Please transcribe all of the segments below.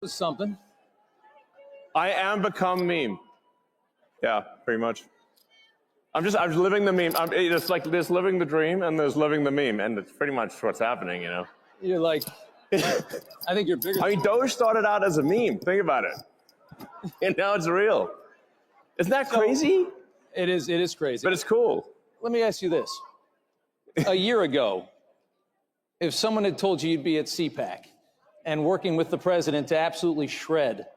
Something. I am become meme. Yeah, pretty much. I'm just living the meme. It's like there's living the dream and there's living the meme, and it's pretty much what's happening, you know. You're like, I think you're bigger. I mean, Doge started out as a meme. Think about it, and now it's real. Isn't that crazy? It is. It is crazy. But it's cool. Let me ask you this: a year ago, if someone had told you you'd be at CPAC and working with the president to absolutely shred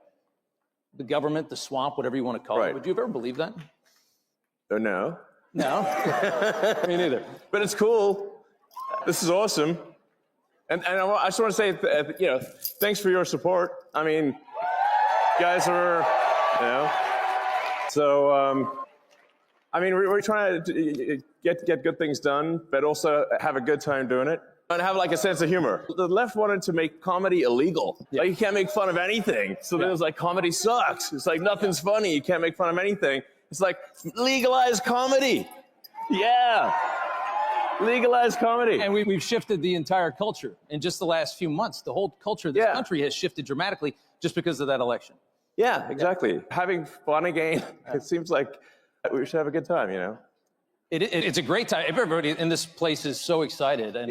the government, the swamp, whatever you want to call it, would you have ever believed that? No. No? Me neither. But it's cool. This is awesome. And I just want to say, thanks for your support. I mean, you guys are, So, I mean, we're trying to get good things done, but also have a good time doing it. And have like a sense of humor. The left wanted to make comedy illegal. Yeah. Like you can't make fun of anything. So then it was like, comedy sucks. It's like nothing's funny. You can't make fun of anything. It's like, legalize comedy. Yeah. Legalize comedy. And we've shifted the entire culture in just the last few months. The whole culture of this country has shifted dramatically just because of that election. Yeah, exactly. Having fun again. It seems like we should have a good time, you know? It's a great time. Everybody in this place is so excited. And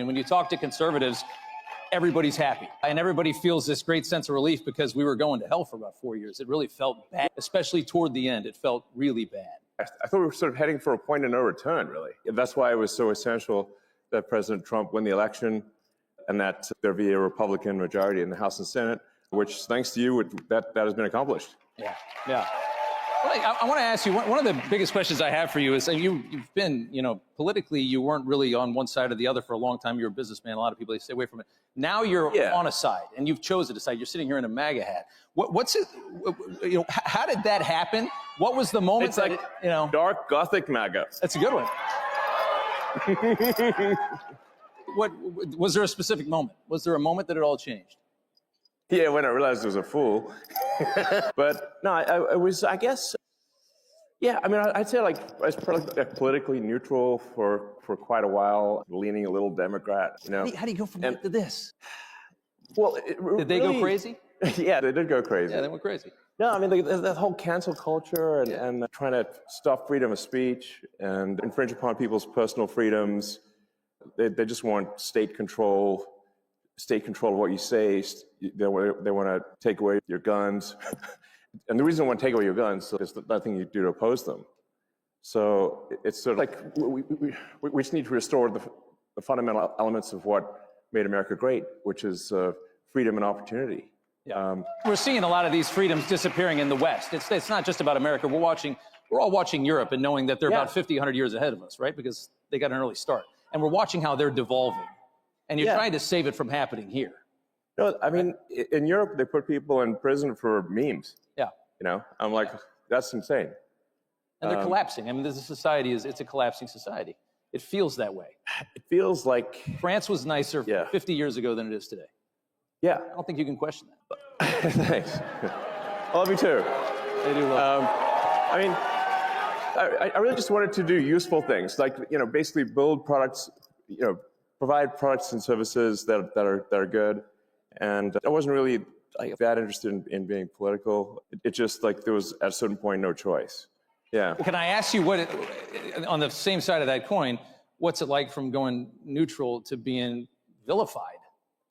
when you talk to conservatives, everybody's happy. And everybody feels this great sense of relief because we were going to hell for about 4 years. It really felt bad, especially toward the end. It felt really bad. I thought we were sort of heading for a point of no return, really. That's why it was so essential that President Trump win the election and that there be a Republican majority in the House and Senate, which, thanks to you, that has been accomplished. Yeah. Well, I want to ask you, one of the biggest questions I have for you is, you've been, politically, you weren't really on one side or the other for a long time. You're a businessman. A lot of people, they stay away from it. Now you're on a side, and you've chosen a side. You're sitting here in a MAGA hat. What's it, how did that happen? What was the moment? It's dark Gothic MAGA. That's a good one. What was there a specific moment? Was there a moment that it all changed? Yeah, when I realized I was a fool. But no, I was, I guess, I mean, I'd say I was politically neutral for quite a while, leaning a little Democrat, How do you go from that to this? Well, did they go crazy? Yeah, they did go crazy. Yeah, they went crazy. No, I mean, that whole cancel culture and trying to stop freedom of speech and infringe upon people's personal freedoms. They just want state control of what you say. They want to take away your guns. And the reason they want to take away your guns is nothing you do to oppose them. So it's sort of like we just need to restore the fundamental elements of what made America great, which is freedom and opportunity. Yeah. We're seeing a lot of these freedoms disappearing in the West. It's not just about America. We're all watching Europe and knowing that they're about 50, 100 years ahead of us, right? Because they got an early start. And we're watching how they're devolving. And you're trying to save it from happening here. No, I mean, in Europe, they put people in prison for memes. Yeah. I'm like, that's insane. And they're collapsing. I mean, this society it's a collapsing society. It feels that way. It feels like France was nicer 50 years ago than it is today. Yeah. I don't think you can question that. Thanks. I love you too. They do love I mean, I really just wanted to do useful things, like, basically build products, provide products and services that are good. And I wasn't really that interested in being political. It just there was at a certain point no choice. Yeah. Can I ask you on the same side of that coin, what's it like from going neutral to being vilified,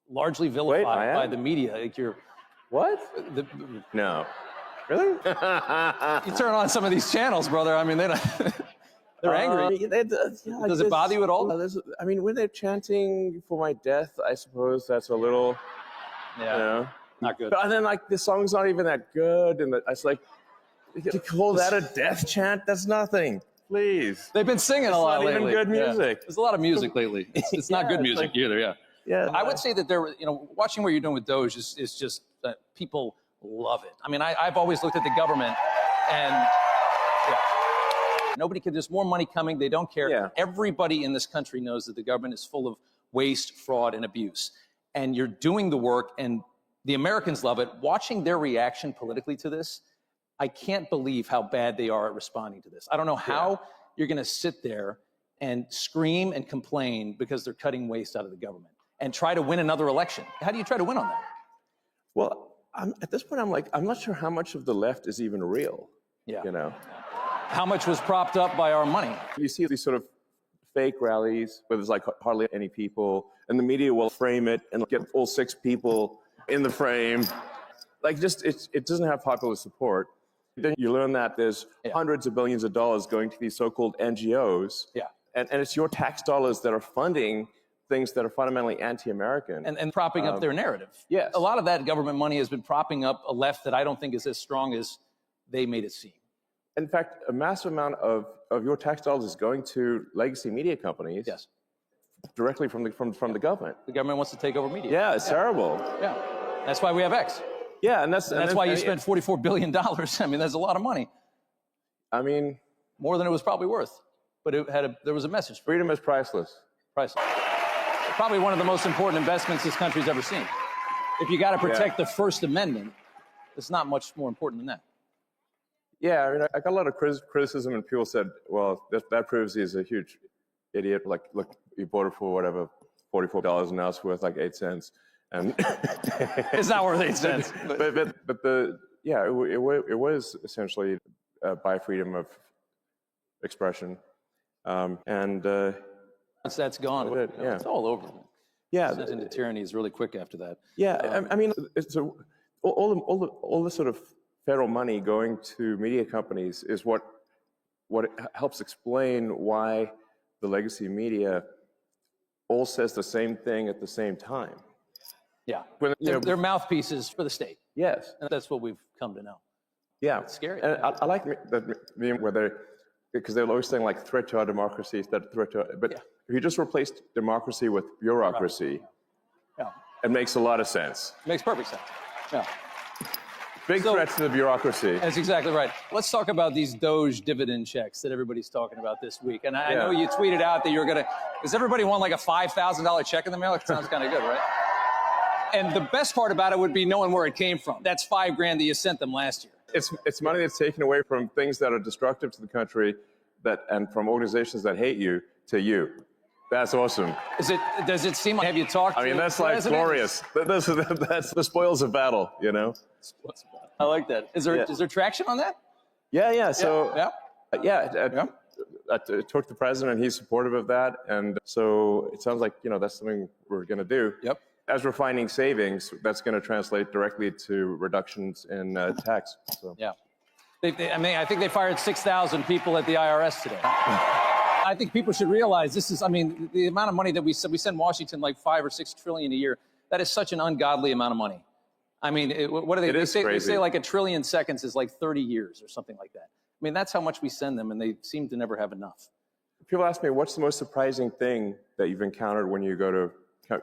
largely vilified by the media? Like what? No. Really? You turn on some of these channels, brother. I mean, they're angry. Does it bother you at all? I mean, when they're chanting for my death, I suppose that's a little, not good. But then, the song's not even that good, and it's like, to call that a death chant, that's nothing. Please. They've been singing a lot lately. It's not even good music. Yeah. There's a lot of music lately. It's not good music either. Yeah. Yeah. I would say that watching what you're doing with Doge is just people love it. I mean, I've always looked at the government and nobody can. There's more money coming. They don't care. Yeah. Everybody in this country knows that the government is full of waste, fraud, and abuse. And you're doing the work, and the Americans love it. Watching their reaction politically to this, I can't believe how bad they are at responding to this. I don't know how you're going to sit there and scream and complain because they're cutting waste out of the government and try to win another election. How do you try to win on that? Well, At this point, I'm not sure how much of the left is even real. Yeah. You know, How much was propped up by our money? you see these sort of fake rallies where there's like hardly any people, and the media will frame it and get all 6 people in the frame. Like, just it doesn't have popular support. Then you learn that there's hundreds of billions of dollars going to these so-called NGOs. Yeah. And it's your tax dollars that are funding things that are fundamentally anti-American. And propping up their narrative. Yes. A lot of that government money has been propping up a left that I don't think is as strong as they made it seem. In fact, a massive amount of your tax dollars is going to legacy media companies. Yes. Directly from the government. The government wants to take over media. Yeah, it's terrible. Yeah. That's why we have X. Yeah, and that's why you spent $44 billion. I mean, that's a lot of money. I mean, more than it was probably worth. But there was a message. Freedom is priceless. Priceless. Probably one of the most important investments this country's ever seen. If you got to protect the First Amendment, it's not much more important than that. Yeah, I mean, I got a lot of criticism, and people said, well, that proves he's a huge idiot. Like, look, he bought it for whatever, $44, and now it's worth like 8 cents. And it's not worth 8 cents. But it was essentially by freedom of expression. Once that's gone, it's all over. Yeah. Sent into tyranny is really quick after that. Yeah, I mean, all the sort of federal money going to media companies is what helps explain why the legacy media all says the same thing at the same time. Yeah, they're mouthpieces for the state. Yes. And that's what we've come to know. Yeah. It's scary. And I like that meme where because they're always saying like threat to our democracy, but if you just replaced democracy with bureaucracy, it makes a lot of sense. Makes perfect sense. Yeah. Big threat to the bureaucracy. That's exactly right. Let's talk about these Doge dividend checks that everybody's talking about this week. And I know you tweeted out that you're going to, does everybody want like a $5,000 check in the mail? It sounds kind of good, right? And the best part about it would be knowing where it came from. That's $5,000 that you sent them last year. It's money that's taken away from things that are destructive to the country and from organizations that hate you to you. That's awesome. Does it seem like, have you talked to that's like glorious. That's the spoils of battle, you know? I like that. Is there traction on that? Yeah. So, I talked to the president, and he's supportive of that. And so it sounds like, that's something we're going to do. Yep. As we're finding savings, that's going to translate directly to reductions in tax. So. Yeah. I think they fired 6,000 people at the IRS today. I think people should realize the amount of money that we send Washington like 5 or 6 trillion a year. That is such an ungodly amount of money. I mean, what do they? They say like 1 trillion seconds is like 30 years or something like that. I mean, that's how much we send them, and they seem to never have enough. People ask me, what's the most surprising thing that you've encountered when you go to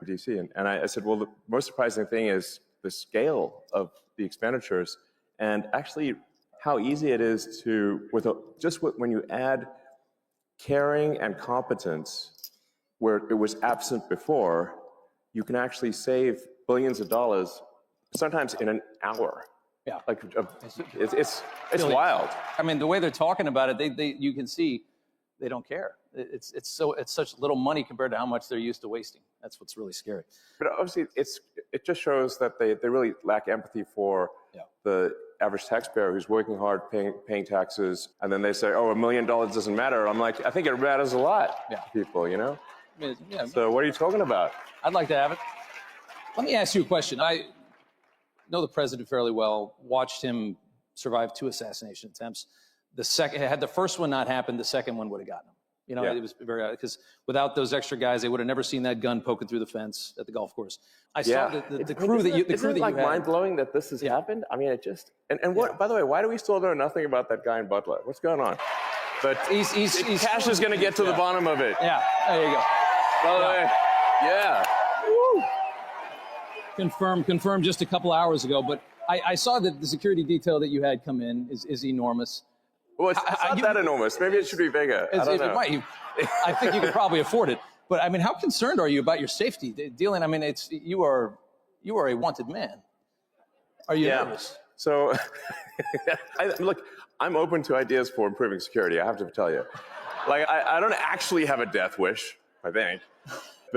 DC? And I said, well, the most surprising thing is the scale of the expenditures, and actually how easy it is to, when you add caring and competence where it was absent before, you can actually save billions of dollars, sometimes in an hour. Yeah. Like, it's wild. I mean, the way they're talking about it, you can see they don't care. It's such little money compared to how much they're used to wasting. That's what's really scary. But obviously, it just shows that they really lack empathy for the average taxpayer who's working hard, paying taxes, and then they say, "Oh, $1 million doesn't matter." I'm like, I think it matters a lot to people, So what are you talking about? I'd like to have it. Let me ask you a question. I know the president fairly well. Watched him survive 2 assassination attempts. Had the first one not happened, the second one would have gotten him. It was very, because without those extra guys, they would have never seen that gun poking through the fence at the golf course. I saw the crew that you had. Isn't it like mind-blowing that this has happened? I mean, it just, and what, by the way, why do we still know nothing about that guy in Butler? What's going on? But Cash is going to get to the bottom of it. Yeah, there you go. By the way, Woo. Confirmed just a couple hours ago, but I saw that the security detail that you had come in is enormous. Well, it's not that enormous. Maybe it should be bigger. I don't know. I think you could probably afford it. But I mean, how concerned are you about your safety? Dealing, I mean, you are a wanted man. Are you nervous? So, look, I'm open to ideas for improving security. I have to tell you, like, I don't actually have a death wish, I think,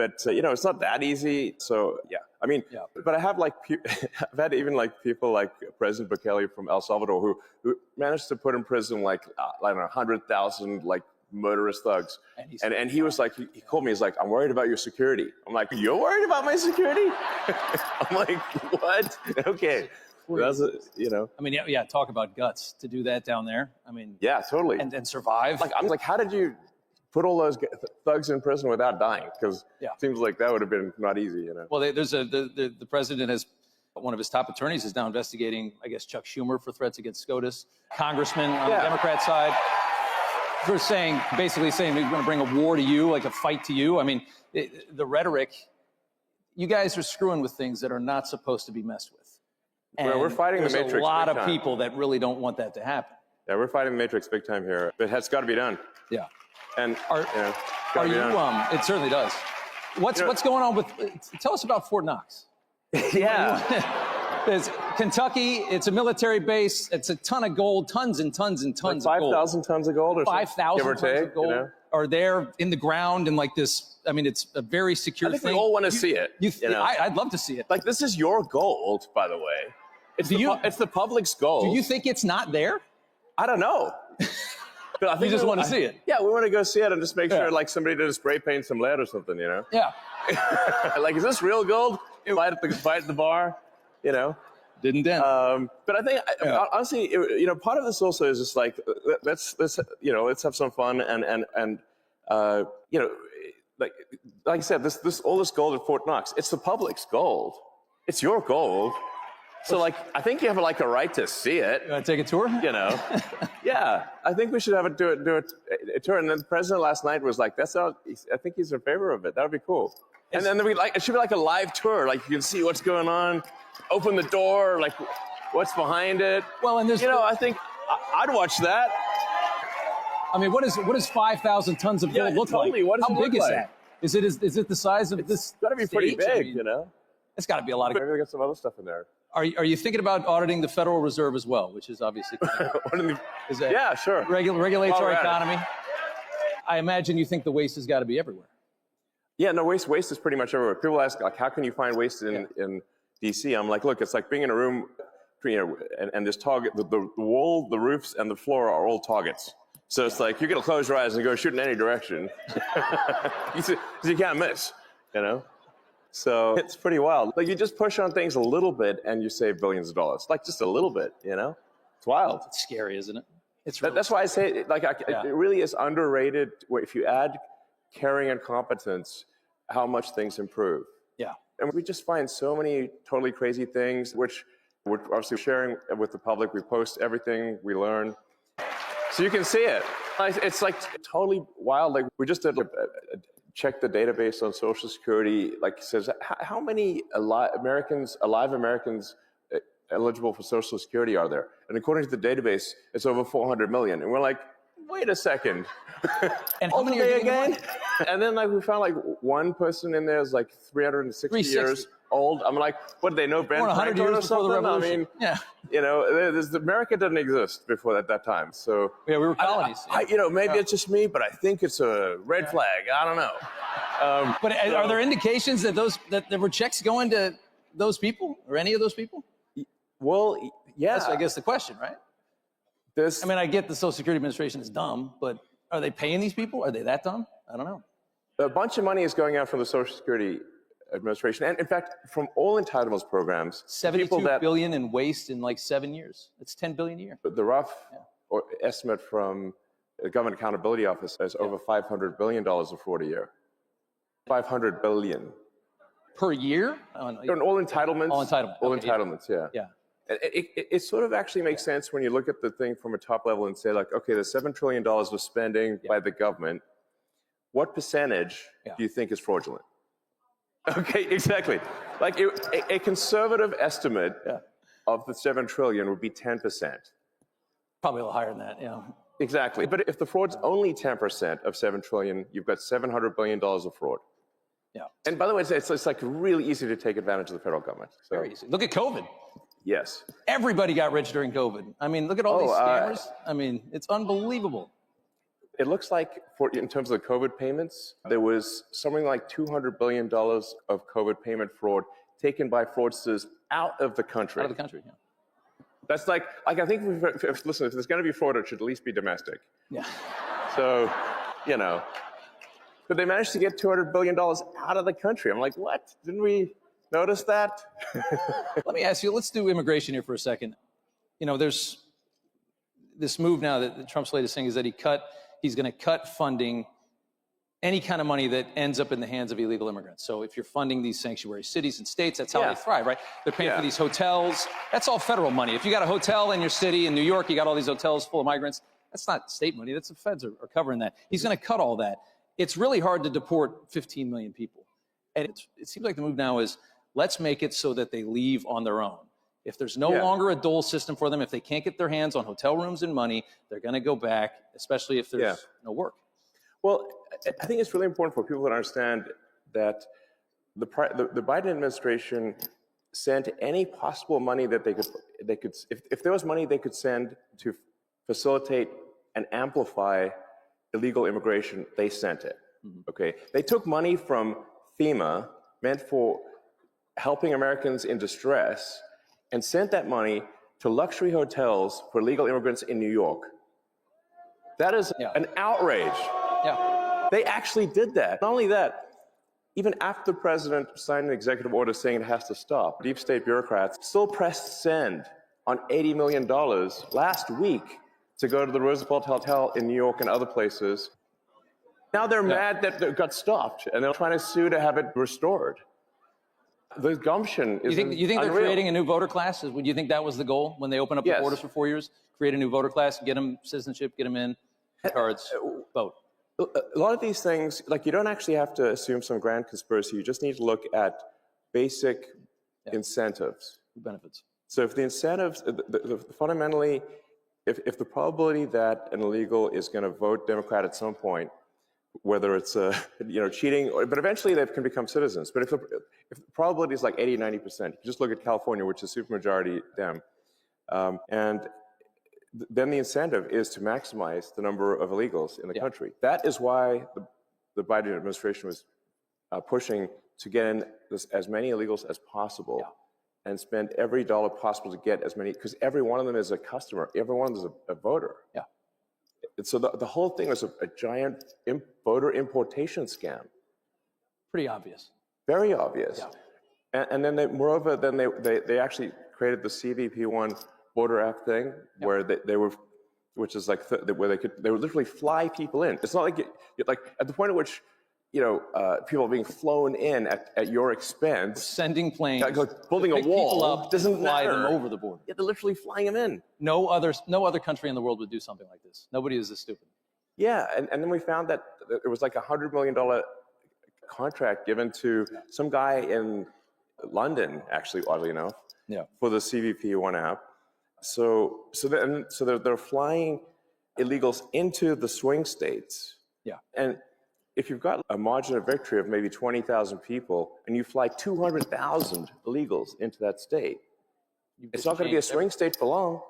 but it's not that eeasy. So yeah, I mean, but I have like, I've had even like people like President Bukele from El Salvador who managed to put in prison like, I don't know, 100,000 like murderous thugs. And he was like, he called me, he's like, I'm worried about your security. I'm like, you're worried about my security? I'm like, what? Okay. That's I mean, yeah, talk about guts to do that down there. I mean, yeah, totally. And survive. Like, I'm like, how did you put all those thugs in prison without dying? Because it seems like that would have been not easy, Well, there's the president has, one of his top attorneys is now investigating, I guess, Chuck Schumer for threats against SCOTUS. Congressman on the Democrat side, for basically saying we're going to bring a war to you, like a fight to you. I mean, the rhetoric, you guys are screwing with things that are not supposed to be messed with. And we're fighting the Matrix. There's a lot of people that really don't want that to happen. Yeah, we're fighting the Matrix big time here. But it's got to be done. Yeah. And are you? It certainly does. What's going on with? Tell us about Fort Knox. Yeah. There's Kentucky. It's a military base. It's a ton of gold, tons and tons and tons like of gold. 5,000 tons of gold, or 5,000 tons of gold are there in the ground in like this. I mean, it's a very secure I think thing. we all want to see it. I'd love to see it. Like, this is your gold, by the way. It's the public's gold. Do you think it's not there? I don't know. But I think you just want to see it. Yeah, we want to go see it and just make sure, like, somebody did spray paint some lead or something, Yeah. Like, is this real gold? Fight at the bar, Didn't dent. But I think, honestly, part of this also is just like, let's have some fun and like I said, all this gold at Fort Knox, it's the public's gold. It's your gold. So, like, I think you have like a right to see it. You want to take a tour? Yeah. I think we should have do a tour. And then the president last night was like, I think he's in favor of it. That would be cool. And then it should be like a live tour. Like, you can see what's going on, open the door, like what's behind it. Well, and there's, I think I'd watch that. I mean, what does 5,000 tons of gold look like? What does How it look big is like? that? Is it the size of this? It's got to be pretty big, It's got to be a lot of. Maybe we got some other stuff in there. Are you thinking about auditing the Federal Reserve as well, which is obviously yeah, sure. Regulates our economy. I imagine you think the waste has got to be everywhere. Yeah, no, waste is pretty much everywhere. People ask, like, how can you find waste in DC? I'm like, look, it's like being in a room, and this target, the wall, the roofs, and the floor are all targets. So it's like, you're going to close your eyes and go shoot in any direction. Because you can't miss, So it's pretty wild. Like, you just push on things a little bit and you save billions of dollars. Like, just a little bit, It's wild. It's scary, isn't it? That's why I say, it really is underrated. If you add caring and competence, how much things improve. Yeah. And we just find so many totally crazy things, which we're obviously sharing with the public. We post everything we learn. So you can see it. It's like totally wild. Like, we just did check the database on Social Security. Like, it says, how many alive Americans eligible for Social Security are there? And according to the database, it's over 400 million. And we're like, wait a second. And how many are again? And then, like, we found like one person in there is like 360 years old. I'm like, what, they know Ben 100 years or before something? the revolution. America didn't exist before at that time. So yeah, we were colonies. Maybe it's just me, but I think it's a red flag. I don't know. But are there indications that there were checks going to those people or any of those people? Well, yeah. That's, I guess, the question, right? I mean, I get the Social Security Administration is dumb, but are they paying these people? Are they that dumb? I don't know. A bunch of money is going out from the Social Security Administration, and in fact, from all entitlements programs. $72 billion in waste in like 7 years. It's $10 billion a year. The rough estimate from the Government Accountability Office is over $500 billion of fraud a year. $500 billion. Per year? And all entitlements. All entitlements. All entitlements, yeah. It sort of actually makes sense when you look at the thing from a top level and say, like, okay, there's $7 trillion of spending by the government. What percentage do you think is fraudulent? Okay, exactly. Like, a conservative estimate of the $7 trillion would be 10%. Probably a little higher than that, yeah. Exactly. But if the fraud's only 10% of $7 trillion, you've got $700 billion of fraud. Yeah. And by the way, it's like really easy to take advantage of the federal government. So. Very easy. Look at COVID. Yes. Everybody got rich during COVID. I mean, look at all these scammers. I mean, it's unbelievable. it looks like in terms of the COVID payments, there was something like $200 billion of COVID payment fraud taken by fraudsters out of the country. Out of the country, yeah. That's like I think, listen, if there's going to be fraud, it should at least be domestic. Yeah. So, but they managed to get $200 billion out of the country. I'm like, what? Didn't we notice that? Let me ask you, let's do immigration here for a second. There's this move now that Trump's latest thing is that he's going to cut funding, any kind of money that ends up in the hands of illegal immigrants. So if you're funding these sanctuary cities and states, that's how they thrive, right? They're paying for these hotels. That's all federal money. If you got a hotel in your city, in New York, you got all these hotels full of migrants, that's not state money. That's the feds are covering that. He's going to cut all that. It's really hard to deport 15 million people. And it seems like the move now is, let's make it so that they leave on their own. If there's no longer a dole system for them, if they can't get their hands on hotel rooms and money, they're going to go back, especially if there's no work. Well, I think it's really important for people to understand that the Biden administration sent any possible money that they could if there was money they could send to facilitate and amplify illegal immigration, they sent it. Okay, they took money from FEMA meant for helping Americans in distress and sent that money to luxury hotels for illegal immigrants in New York. That is an outrage. Yeah. They actually did that. Not only that, even after the president signed an executive order saying it has to stop, deep state bureaucrats still pressed send on $80 million last week to go to the Roosevelt Hotel in New York and other places. Now they're mad that it got stopped, and they're trying to sue to have it restored. The gumption is You think they're creating a new voter class? Would you think that was the goal when they open up the borders for 4 years? Create a new voter class, get them citizenship, get them in, cards, vote. A lot of these things, like, you don't actually have to assume some grand conspiracy. You just need to look at basic incentives. Benefits. So if the incentives, fundamentally, if the probability that an illegal is going to vote Democrat at some point, whether it's cheating, but eventually they can become citizens. But if the probability is like 80, 90%, you just look at California, which is supermajority Dem, and then the incentive is to maximize the number of illegals in the country. That is why the Biden administration was pushing to get in as many illegals as possible and spend every dollar possible to get as many, because every one of them is a customer, every one of them is a voter. Yeah. And so the whole thing was a giant voter importation scam. Pretty obvious. Very obvious. Yeah. And then moreover, they actually created the CVP1 Border Act thing, where they were, which is like where they would literally fly people in. It's not like like at the point at which people are being flown in at your expense, sending planes, like building a wall up, doesn't fly them over the border. Yeah, they're literally flying them in. No other country in the world would do something like this. Nobody is this stupid. Yeah, and then we found that it was like $100 million contract given to some guy in London, actually, oddly enough, for the CVP1 app. So they're flying illegals into the swing states. Yeah. And if you've got a margin of victory of maybe 20,000 people and you fly 200,000 illegals into that state, it's not going to be a swing state for long.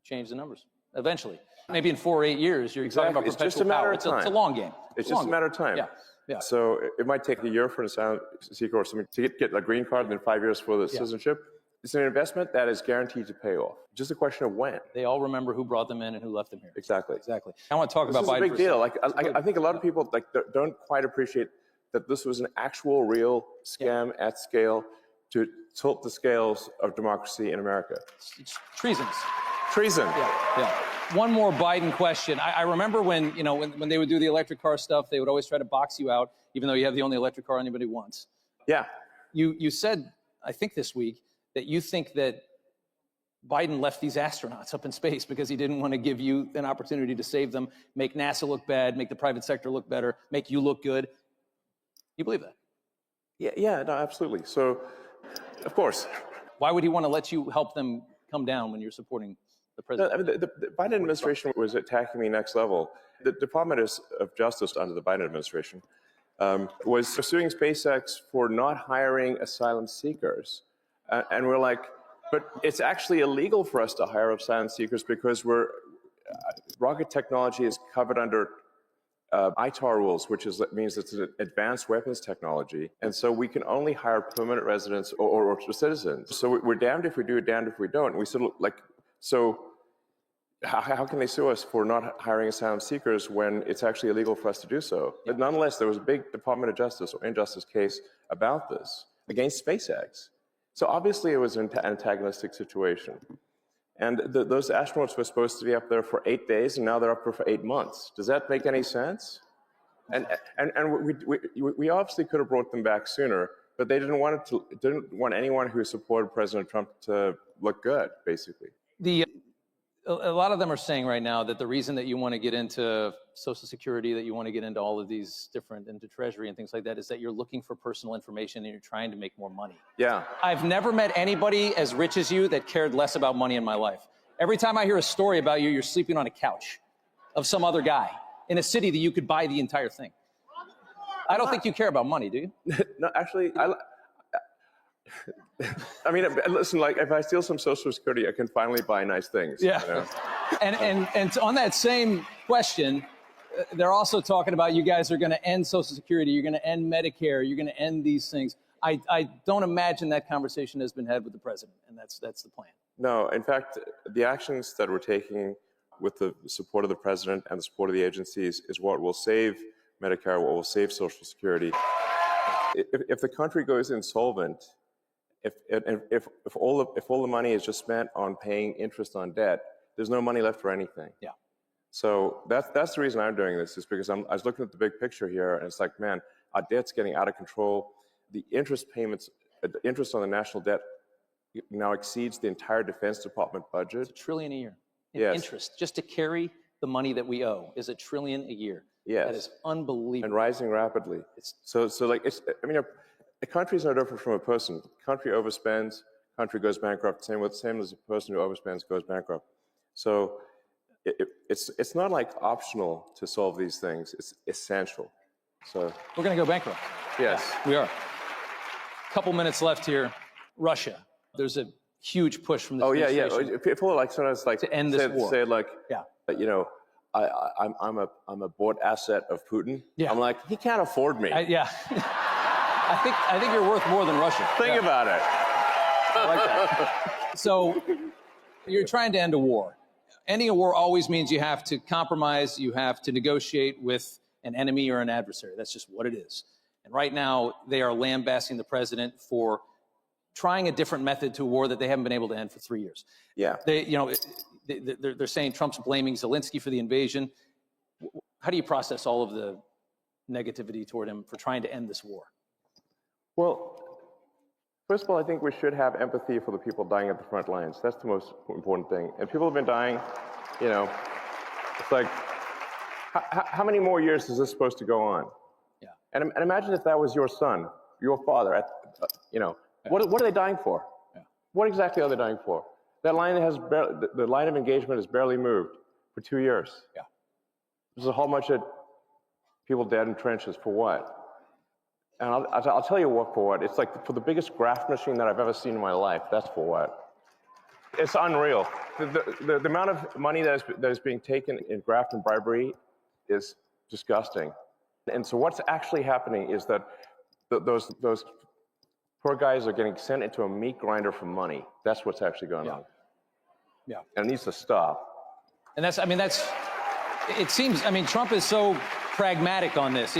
Change the numbers eventually. Maybe in 4 or 8 years, you're talking about perpetual it's just a matter power. of time. It's a long game. It's just a matter of time. Yeah. Yeah. So it might take a year for an asylum seeker or something to get a green card, and then 5 years for the citizenship. It's an investment that is guaranteed to pay off. Just a question of when. They all remember who brought them in and who left them here. Exactly. Exactly. I want to talk about Biden. This is a big deal. Like I think a lot of people don't quite appreciate that this was an actual, real scam at scale to tilt the scales of democracy in America. It's treasonous. Treason. Yeah. One more Biden question. I remember when they would do the electric car stuff, they would always try to box you out, even though you have the only electric car anybody wants. Yeah. You said, I think this week, that you think that Biden left these astronauts up in space because he didn't want to give you an opportunity to save them, make NASA look bad, make the private sector look better, make you look good. You believe that? Yeah, no, absolutely. So, of course. Why would he want to let you help them come down when you're supporting the president? No, I mean, the Biden administration was attacking me next level. The Department of Justice under the Biden administration was suing SpaceX for not hiring asylum seekers. And we're like, but it's actually illegal for us to hire asylum seekers because we're rocket technology is covered under ITAR rules, which means it's an advanced weapons technology. And so we can only hire permanent residents or citizens. So we're damned if we do, damned if we don't. And we sort of like, so how can they sue us for not hiring asylum seekers when it's actually illegal for us to do so? But nonetheless, there was a big Department of Justice or injustice case about this against SpaceX. So obviously it was an antagonistic situation. And those astronauts were supposed to be up there for 8 days, and now they're up there for 8 months. Does that make any sense? And we obviously could have brought them back sooner, but they didn't want anyone who supported President Trump to look good, basically. A lot of them are saying right now that the reason that you want to get into Social Security, that you want to get into all of these different, into Treasury and things like that, is that you're looking for personal information and you're trying to make more money. Yeah. I've never met anybody as rich as you that cared less about money in my life. Every time I hear a story about you, you're sleeping on a couch of some other guy in a city that you could buy the entire thing. I don't think you care about money, do you? No, actually, I mean, listen, like if I steal some Social Security, I can finally buy nice things. Yeah. You know? And on that same question, they're also talking about you guys are going to end Social Security, you're going to end Medicare, you're going to end these things. I don't imagine that conversation has been had with the president, and that's the plan. No, in fact, the actions that we're taking with the support of the president and the support of the agencies is what will save Medicare, what will save Social Security. If the country goes insolvent, if all the money is just spent on paying interest on debt, there's no money left for anything. Yeah. So that's the reason I'm doing this, is because I was looking at the big picture here, and it's like, man, our debt's getting out of control. The interest payments, the interest on the national debt now exceeds the entire Defense Department budget. It's $1 trillion a year in Yes. interest. Just to carry the money that we owe is $1 trillion a year. Yes. That is unbelievable. And rising rapidly. So like, I mean, a country is no different from a person. Country overspends, country goes bankrupt. Same as a person who overspends goes bankrupt. So it's not like optional to solve these things. It's essential. So we're going to go bankrupt. Yes. Yeah, we are. A couple minutes left here. Russia. There's a huge push from the administration. People are like sometimes like to end this war. Say like, yeah, you know, I'm a bought asset of Putin. Yeah. I'm like, he can't afford me. Yeah. I think you're worth more than Russia. Think about it. I like that. So you're trying to end a war. Ending a war always means you have to compromise, you have to negotiate with an enemy or an adversary. That's just what it is. And right now, they are lambasting the president for trying a different method to a war that they haven't been able to end for 3 years. Yeah. They're saying Trump's blaming Zelensky for the invasion. How do you process all of the negativity toward him for trying to end this war? Well, first of all, I think we should have empathy for the people dying at the front lines. That's the most important thing. And people have been dying, you know, it's like, how many more years is this supposed to go on? Yeah. And imagine if that was your son, your father, you know, yeah. What are they dying for? Yeah. What exactly are they dying for? That line the line of engagement has barely moved for 2 years. Yeah. There's a whole bunch of people dead in trenches for what? And I'll tell you what for what. It's like for the biggest graft machine that I've ever seen in my life. That's for what. It's unreal. The amount of money that is being taken in graft and bribery is disgusting. And so what's actually happening is that those poor guys are getting sent into a meat grinder for money. That's what's actually going on. Yeah. And it needs to stop. And it seems, Trump is so pragmatic on this.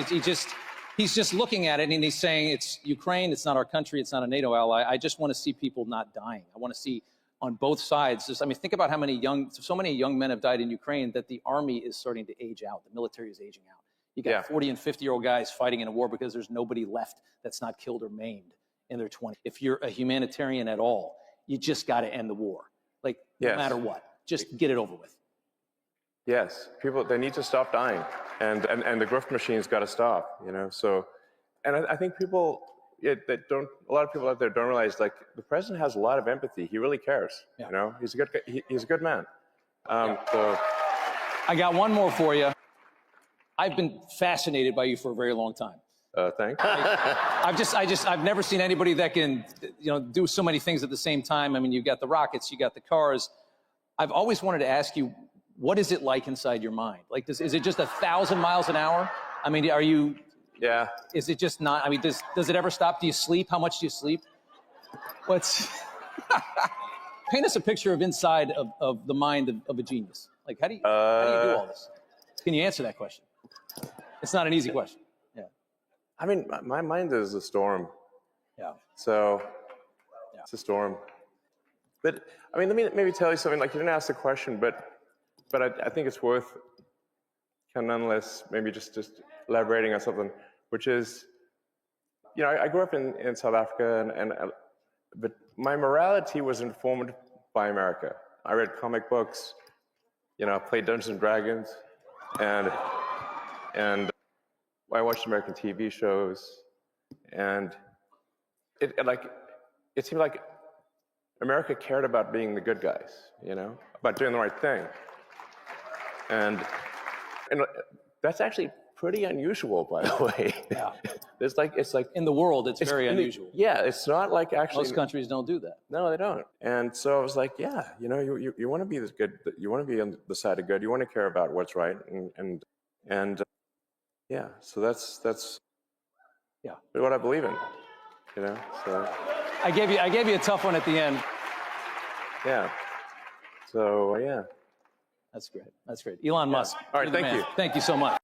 He's just looking at it and he's saying, it's Ukraine, it's not our country, it's not a NATO ally. I just want to see people not dying. I want to see on both sides. Think about how so many young men have died in Ukraine that the army is starting to age out. The military is aging out. You got 40 and 50-year-old guys fighting in a war because there's nobody left that's not killed or maimed in their 20s. If you're a humanitarian at all, you just got to end the war. No matter what, just get it over with. Yes, people, they need to stop dying, and the grift machine's got to stop, you know. So, and I think people a lot of people out there don't realize, like, the president has a lot of empathy. He really cares, you know. He's a good man. So, I got one more for you. I've been fascinated by you for a very long time. Thanks. I've never seen anybody that can, do so many things at the same time. You've got the rockets, you got the cars. I've always wanted to ask you, what is it like inside your mind? Like, is it just 1,000 miles an hour? I mean, are you? Yeah. Is it just not? I mean, does it ever stop? Do you sleep? How much do you sleep? What's paint us a picture of inside of the mind of a genius. Like, how do you do all this? Can you answer that question? It's not an easy question. Yeah. I mean, my mind is a storm. Yeah. So it's a storm. But I mean, let me maybe tell you something. Like, you didn't ask the question, but I think it's worth kind of nonetheless maybe just elaborating on something, which is, you know, I grew up in South Africa, but my morality was informed by America. I read comic books, you know, I played Dungeons and Dragons, and I watched American TV shows, and it seemed like America cared about being the good guys, you know, about doing the right thing, and that's actually pretty unusual, by the way. Yeah. It's like in the world, it's very unusual. Yeah, it's not like actually. Most countries don't do that. No, they don't. And so I was like, yeah, you know, you want to be this good. You want to be on the side of good. You want to care about what's right, and yeah. So that's what I believe in. You know. So I gave you a tough one at the end. Yeah. So yeah. That's great. That's great. Elon Musk. All right. Thank you. Thank you so much.